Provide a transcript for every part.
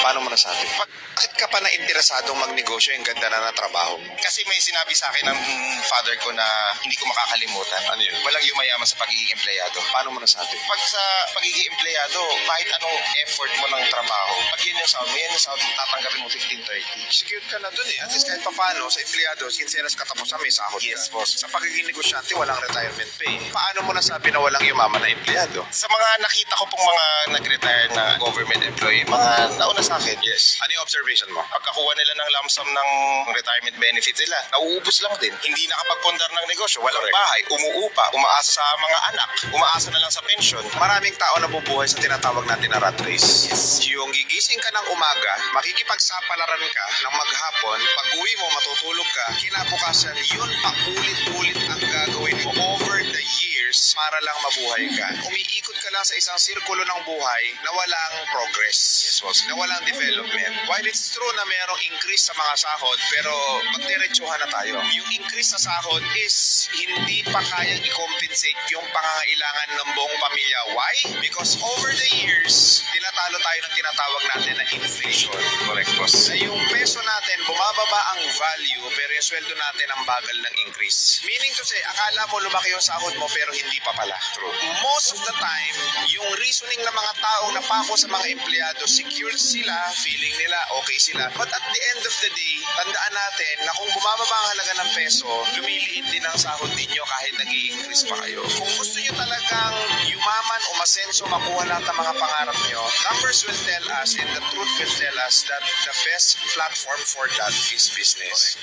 Paano mo nasabi? Bakit ka pa na-interesadong magnegosyo yung ganda na trabaho mo? Kasi may sinabi sa akin ng father ko na hindi ko makakalimutan. Ano yun? Walang yumayaman sa pagiging empleyado. Paano mo nasabi? Pag sa pagiging empleyado, kahit anong effort mo ng trabaho, pag yun yung sahod mo, tatanggapin mo 15-30. Secured ka na dun eh. At least kahit paano, sa empleyado, sinseras katapusan may sahod ka. Yes, boss. Sa pagiging negosyante, walang retirement pay. Paano mo nasabi na walang yumaman na empleyado? Sa mga nakita ko pong mga nag-retire na government employee, mga nauna sa akin. Yes. Ano yung observation mo? Pagkakuha nila ng lump sum ng retirement benefits nila, nauubos lang din. Hindi nakapagpundar ng negosyo, walang bahay, umuupa, umaasa sa mga anak, umaasa na lang sa pension. Maraming tao nabubuhay sa tinatawag natin na rat race. Yes. Yung gigising ka ng umaga, makikipagsapalaran ka ng maghapon, pag uwi mo, matutulog ka, kinabukasan, yun paulit-ulit ang gagawin mo over the years para lang mabuhay ka. Umiikot ka lang sa isang sirkulo ng buhay na walang progress. Yes, boss. Na walang development. While it's true na mayroong increase sa mga sahod, pero magdiretsuhan na tayo. Yung increase sa sahod is hindi pa kayang i-compensate yung pangangailangan ng buong pamilya. Why? Because over the years, tinatalo tayo ng tinatawag natin na inflation. Correct, boss. Na yung peso natin, bumababa ang value, pero yung sweldo natin ang bagal ng increase. Meaning to say, akala mo lumaki yung sahod mo, pero hindi pa pala. True. Most of the time, yung reasoning ng mga taong napako sa mga empleyado, secured sila, feeling nila okay sila. But at the end of the day, tandaan natin na kung bumababa ang halaga ng peso, lumiliit din ang sahod ninyo kahit nag-i-increase pa kayo. Kung gusto nyo talagang yumaman o masenso, makuha lahat ng mga pangarap nyo, numbers will tell us and the truth will tell us that the best platform for that is business.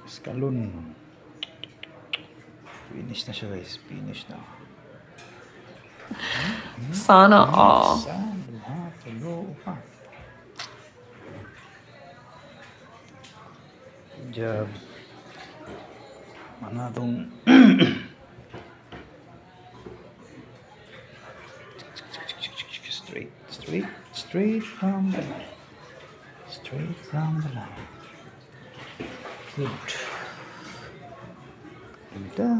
Escalon. Finish na siya guys. Finish na. Sana all. Good job. Mana tong straight from the line. Straight from the line. Good. Ganda.